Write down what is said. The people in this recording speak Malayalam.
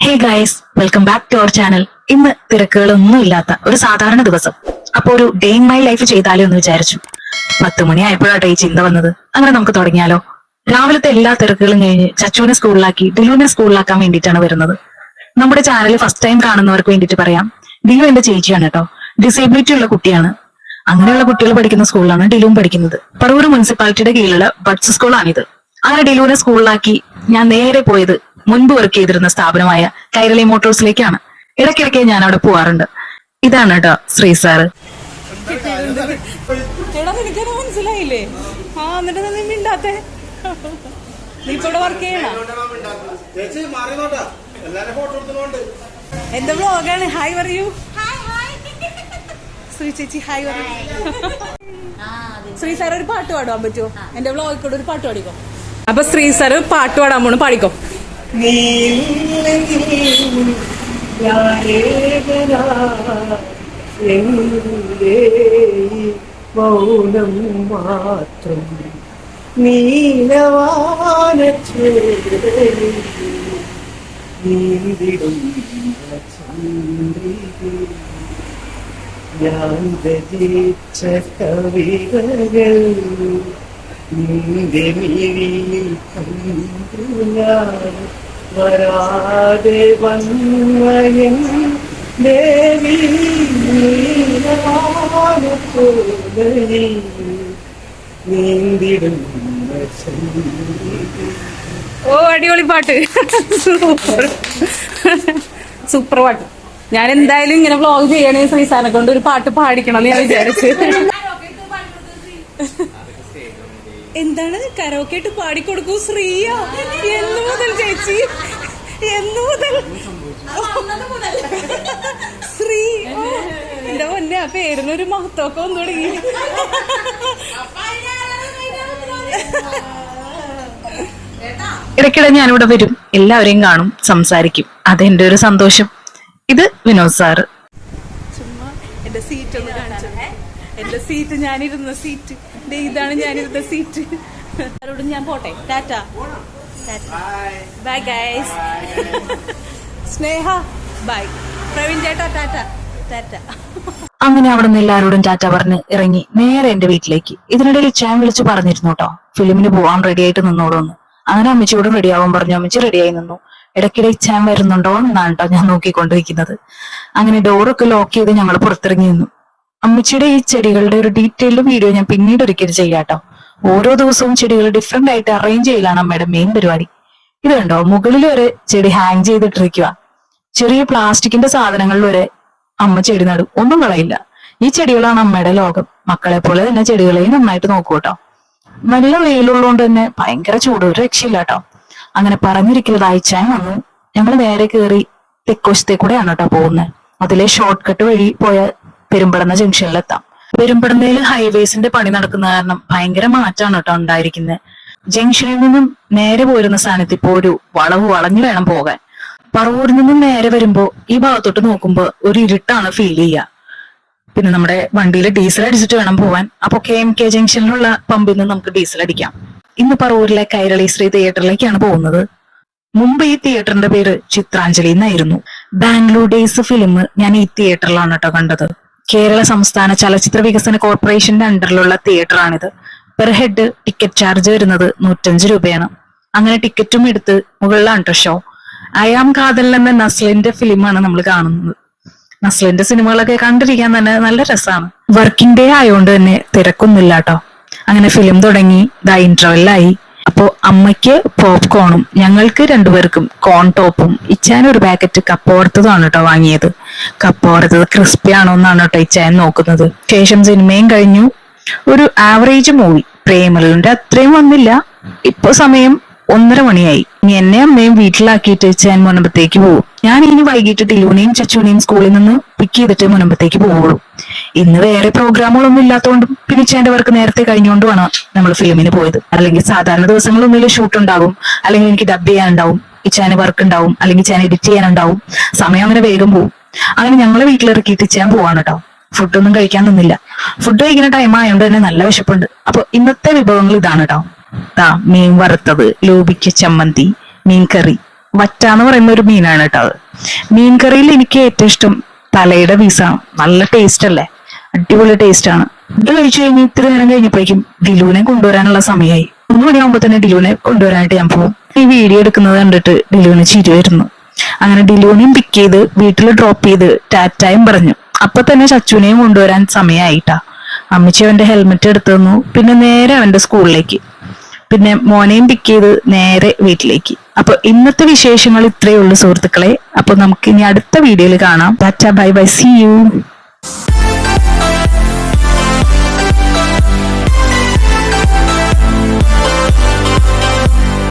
Hey guys, welcome back to our channel. ഇന്ന് തിരക്കുകളൊന്നും ഇല്ലാത്ത ഒരു സാധാരണ ദിവസം. അപ്പൊ ഒരു ഡേ ഇൻ മൈ ലൈഫ് ചെയ്താലോ എന്ന് വിചാരിച്ചു. 10 മണിയായപ്പോഴാട്ടെ ഈ ചിന്ത വന്നത്. അങ്ങനെ നമുക്ക് തുടങ്ങിയാലോ? രാവിലത്തെ എല്ലാ തിരക്കുകളും കഴിഞ്ഞ് ചച്ചുവിനെ സ്കൂളിലാക്കി ഡിലുവിനെ സ്കൂളിലാക്കാൻ വേണ്ടിയിട്ടാണ് വരുന്നത്. നമ്മുടെ ചാനൽ ഫസ്റ്റ് ടൈം കാണുന്നവർക്ക് വേണ്ടിയിട്ട് പറയാം, ഡിലു എന്റെ ചേച്ചിയാണ് കേട്ടോ. ഡിസേബിലിറ്റി ഉള്ള കുട്ടിയാണ്. അങ്ങനെയുള്ള കുട്ടികൾ പഠിക്കുന്ന സ്കൂളിലാണ് ഡിലുവും പഠിക്കുന്നത്. പറവൂർ മുനിസിപ്പാലിറ്റിയുടെ കീഴിലുള്ള ബഡ്സ് സ്കൂളാണിത്. അങ്ങനെ ഡിലുവിനെ സ്കൂളിലാക്കി ഞാൻ നേരെ പോയത് മുൻപ് വർക്ക് ചെയ്തിരുന്ന സ്ഥാപനമായ കൈരളി മോട്ടോഴ്സിലേക്കാണ്. ഇടയ്ക്കിടയ്ക്ക് ഞാൻ അവിടെ പോവാറുണ്ട്. ഇതാണ് കേട്ടോ ശ്രീ സാറ്. എടാ നിനക്കത് മനസ്സിലായില്ലേ? ആ എന്നിട്ട് നീ മിണ്ടാത്തെ? നീ ഇപ്പൊ ഇവിടെ വർക്ക് ചെയ്യണ? എന്റെ വ്ളോഗാണ്. ഹായ് പറയൂ. ശ്രീ ചേച്ചി ഹായ് പറയൂ. ശ്രീ സാർ ഒരു പാട്ട് പാടാൻ പറ്റുമോ? എന്റെ വ്ളോഗിൽ കൂടെ ഒരു പാട്ട് പാടിക്കോ. അപ്പൊ ശ്രീ സാർ പാട്ട് പാടാൻ പോണു, പാടിക്കോ. മൗനം മാത്രം നീലവാനീന്തിടും ഞാൻ രചിച്ച കവിതകൾ നിന്റെ മിഴിയിൽ കണ്ടു ഞാൻ വരാതെ വന്നയൻ ദേവി നീലവാനത്തോലി നീന്തിടുന്ന ഓ അടിപൊളി പാട്ട്, സൂപ്പർ സൂപ്പർ പാട്ട്. ഞാൻ എന്തായാലും ഇങ്ങനെ വ്ളോഗ് ചെയ്യണേ ശ്രീസാറിനെ കൊണ്ട് ഒരു പാട്ട് പാടിക്കണം എന്ന് ഞാൻ വിചാരിച്ചു. എന്താണ് കരോക്കെ ഇട്ട് പാടിക്കൊടുക്കൂ ശ്രീയ? എന്ന് മുതൽ ചേച്ചി? എന്ന് മുതൽ? ശ്രീ എന്റെ പൊന്നെ, ആ പേരിനൊരു മഹത്വമൊക്കെ വന്നു തുടങ്ങി. ഇടയ്ക്കിടെ ഞാനിവിടെ വരും, എല്ലാവരെയും കാണും, സംസാരിക്കും. അതെന്റെ ഒരു സന്തോഷം. ഇത് വിനോദ് സാറ്. ചുമ്മാ എന്റെ സീറ്റ് ഒന്ന് കാണിച്ചു. എന്റെ സീറ്റ്, ഞാനിരുന്ന സീറ്റ് ഇതാണ്, ഞാനിരുന്ന സീറ്റ്. അവരോട് ഞാൻ പോട്ടെ, tata. Bye guys. Sneha bye. Praveen ചേട്ടാ ടാറ്റ ടാറ്റ. അങ്ങനെ അവിടെ നിന്ന് എല്ലാവരോടും ടാറ്റ പറഞ്ഞ് ഇറങ്ങി നേരെ എന്റെ വീട്ടിലേക്ക്. ഇതിനിടയിൽ ചാൻ വിളിച്ച് പറഞ്ഞിരുന്നു കേട്ടോ, ഫിലിമിന് പോവാൻ റെഡി ആയിട്ട് നിന്നോളൂന്ന്. അങ്ങനെ അമ്മച്ചിയോട് റെഡി ആവാൻ പറഞ്ഞു. അമ്മച്ചി റെഡിയായി നിന്നു. ഇടയ്ക്കിടെ ചാൻ വരുന്നുണ്ടോ എന്നാണ് കേട്ടോ ഞാൻ നോക്കിക്കൊണ്ടിരിക്കുന്നത്. അങ്ങനെ ഡോറൊക്കെ ലോക്ക് ചെയ്ത് ഞങ്ങൾ പുറത്തിറങ്ങി നിന്നു. അമ്മച്ചിയുടെ ഈ ചെടികളുടെ ഒരു ഡീറ്റെയിൽഡ് വീഡിയോ ഞാൻ പിന്നീട് ഒരിക്കലും ചെയ്യാട്ടോ. ഓരോ ദിവസവും ചെടികൾ ഡിഫറെന്റ് ആയിട്ട് അറേഞ്ച് ചെയ്യലാണ് അമ്മയുടെ മെയിൻ പരിപാടി. ഇത് കണ്ടോ, മുകളിൽ വരെ ചെടി ഹാങ് ചെയ്തിട്ടിരിക്കുക. ചെറിയ പ്ലാസ്റ്റിക്കിന്റെ സാധനങ്ങളിൽ വരെ അമ്മ ചെടി നടും, ഒന്നും കളയില്ല. ഈ ചെടികളാണ് അമ്മയുടെ ലോകം. മക്കളെ പോലെ തന്നെ ചെടികളെയും നന്നായിട്ട് നോക്കൂ കേട്ടോ. നല്ല വെയിലുള്ളതുകൊണ്ട് തന്നെ ഭയങ്കര ചൂട്, ഒരു രക്ഷയില്ല കേട്ടോ. അങ്ങനെ പറഞ്ഞിരിക്കുന്നത് അയച്ചാൻ വന്നു. ഞങ്ങൾ നേരെ കയറി തെക്കോശത്തെ കൂടെയാണ് കേട്ടോ പോകുന്നത്. അതിലെ ഷോർട്ട് കട്ട് വഴി പോയ പെരുമ്പടന്ന ജംഗ്ഷനിലെത്താം. പെരുമ്പടന്നയിൽ ഹൈവേസിന്റെ പണി നടക്കുന്ന കാരണം ഭയങ്കര മാറ്റാണ് കേട്ടോ ഉണ്ടായിരിക്കുന്നത്. ജംഗ്ഷനിൽ നിന്നും നേരെ പോരുന്ന സ്ഥാനത്ത് ഇപ്പോ ഒരു വളവ് വളഞ്ഞു വേണം പോകാൻ. പറവൂരിൽ നിന്നും നേരെ വരുമ്പോ ഈ ഭാഗത്തോട്ട് നോക്കുമ്പോ ഒരു ഇരുട്ടാണ് ഫീൽ ചെയ്യുക. പിന്നെ നമ്മുടെ വണ്ടിയിൽ ഡീസൽ അടിച്ചിട്ട് വേണം പോവാൻ. അപ്പൊ KMK ജംഗ്ഷനിലുള്ള പമ്പിൽ നിന്ന് നമുക്ക് ഡീസൽ അടിക്കാം. ഇന്ന് പറവൂരിലെ കൈരളി ശ്രീ തിയേറ്ററിലേക്കാണ് പോകുന്നത്. മുമ്പ് ഈ തിയേറ്ററിന്റെ പേര് ചിത്രാഞ്ജലി എന്നായിരുന്നു. ബാംഗ്ലൂർ ഡേയ്സ് ഫിലിം ഞാൻ ഈ തിയേറ്ററിലാണ് കേട്ടോ കണ്ടത്. കേരള സംസ്ഥാന ചലച്ചിത്ര വികസന കോർപ്പറേഷന്റെ അണ്ടറിലുള്ള തിയേറ്ററാണിത്. പെർ ഹെഡ് ടിക്കറ്റ് ചാർജ് വരുന്നത് 105 രൂപയാണ്. അങ്ങനെ ടിക്കറ്റും എടുത്ത് മുകളിലാണ് കേട്ടോ ഷോ. അയാം കാതൽ എന്ന നസ്ലിന്റെ ഫിലിമാണ് നമ്മൾ കാണുന്നത്. നസ്ലിന്റെ സിനിമകളൊക്കെ കണ്ടിരിക്കാൻ തന്നെ നല്ല രസമാണ്. വർക്കിംഗ് ഡേ ആയതുകൊണ്ട് തന്നെ തിരക്കൊന്നുമില്ല കേട്ടോ. അങ്ങനെ ഫിലിം തുടങ്ങി, ദാ ഇന്റർവെല്ലായി. അപ്പോ അമ്മയ്ക്ക് പോപ്കോണും ഞങ്ങൾക്ക് രണ്ടുപേർക്കും കോൺ ടോപ്പും ഇച്ചാൻ ഒരു പാക്കറ്റ് കപ്പ വറുത്തതുമാണ് കേട്ടോ വാങ്ങിയത്. കപ്പ വറുത്തത് ക്രിസ്പി ആണോ എന്നാണ് കേട്ടോ ഇച്ചാൻ നോക്കുന്നത്. ശേഷം സിനിമയും കഴിഞ്ഞു. ഒരു ആവറേജ് മൂവി, പ്രേമലുവിന്റെ അത്രയും വന്നില്ല. ഇപ്പൊ സമയം 1:30 മണിയായി. ഇനി എന്നെ അമ്മയും വീട്ടിലാക്കിയിട്ട് ഞാൻ മുനമ്പത്തേക്ക് പോകും. ഞാൻ ഇനി വൈകിട്ട് ടിലൂനെയും ചച്ചുവിനെയും സ്കൂളിൽ നിന്ന് പിക്ക് ചെയ്തിട്ട് മുനമ്പത്തേക്ക് പോവുള്ളൂ. ഇന്ന് വേറെ പ്രോഗ്രാമുകളൊന്നും ഇല്ലാത്തതുകൊണ്ടും പിന്നെ ഇച്ചാന്റെ വർക്ക് നേരത്തെ കഴിഞ്ഞുകൊണ്ടുമാണ് നമ്മൾ ഫിലിമിന് പോയത്. അല്ലെങ്കിൽ സാധാരണ ദിവസങ്ങളൊന്നും ഷൂട്ട് ഉണ്ടാവും, അല്ലെങ്കിൽ എനിക്ക് ഡബ് ചെയ്യാനുണ്ടാവും, ഇച്ചാന് വർക്ക് ഉണ്ടാവും, അല്ലെങ്കിൽ ഇച്ചാൻ എഡിറ്റ് ചെയ്യാനുണ്ടാവും. സമയം അങ്ങനെ വേഗം പോകും. അങ്ങനെ ഞങ്ങളെ വീട്ടിലിറക്കിയിട്ട് ഇച്ചാൻ പോവാണ് കേട്ടോ. ഫുഡൊന്നും കഴിക്കാൻ നിന്നില്ല. ഫുഡ് കഴിക്കുന്ന ടൈം ആയതുകൊണ്ട് തന്നെ നല്ല വിശപ്പുണ്ട്. അപ്പൊ ഇന്നത്തെ വിഭവങ്ങൾ ഇതാണ് കേട്ടോ. മീൻ വറുത്തത്, ലൂബിക്ക ചമ്മന്തി, മീൻ കറി, വറ്റാന്ന് പറയുന്ന ഒരു മീനാണ് കേട്ടോ അത്. മീൻ കറിയിൽ എനിക്ക് ഏറ്റവും ഇഷ്ടം തലയുടെ പീസാണ്. നല്ല ടേസ്റ്റ് അല്ലേ, അടിപൊളി ടേസ്റ്റ് ആണ്. ഇത് കഴിച്ചു കഴിഞ്ഞ് ഇത്ര നേരം കഴിഞ്ഞപ്പോഴേക്കും ഡിലുവിനെ കൊണ്ടുവരാനുള്ള സമയമായി. 1 മണിയാകുമ്പോ തന്നെ ഡിലുവിനെ കൊണ്ടുവരാനായിട്ട് ഞാൻ പോകും. ഈ വീഡിയോ എടുക്കുന്നത് കണ്ടിട്ട് ഡിലുവിന് ചിരി വരുന്നു. അങ്ങനെ ഡിലുവിനെയും പിക്ക് ചെയ്ത് വീട്ടിൽ ഡ്രോപ്പ് ചെയ്ത് ടാറ്റായും പറഞ്ഞു. അപ്പൊ തന്നെ ചച്ചുവിനെയും കൊണ്ടുവരാൻ സമയമായിട്ടാ. അമ്മച്ചി അവന്റെ ഹെൽമെറ്റ് എടുത്തു തന്നു. പിന്നെ നേരെ അവന്റെ സ്കൂളിലേക്ക്, പിന്നെ മോനെയും പിക്ക് ചെയ്ത് നേരെ വീട്ടിലേക്ക്. അപ്പൊ ഇന്നത്തെ വിശേഷങ്ങൾ ഇത്രയേ ഉള്ളൂ സുഹൃത്തുക്കളെ. അപ്പൊ നമുക്ക് ഇനി അടുത്ത വീഡിയോയിൽ കാണാം. Tata, bye bye, see U.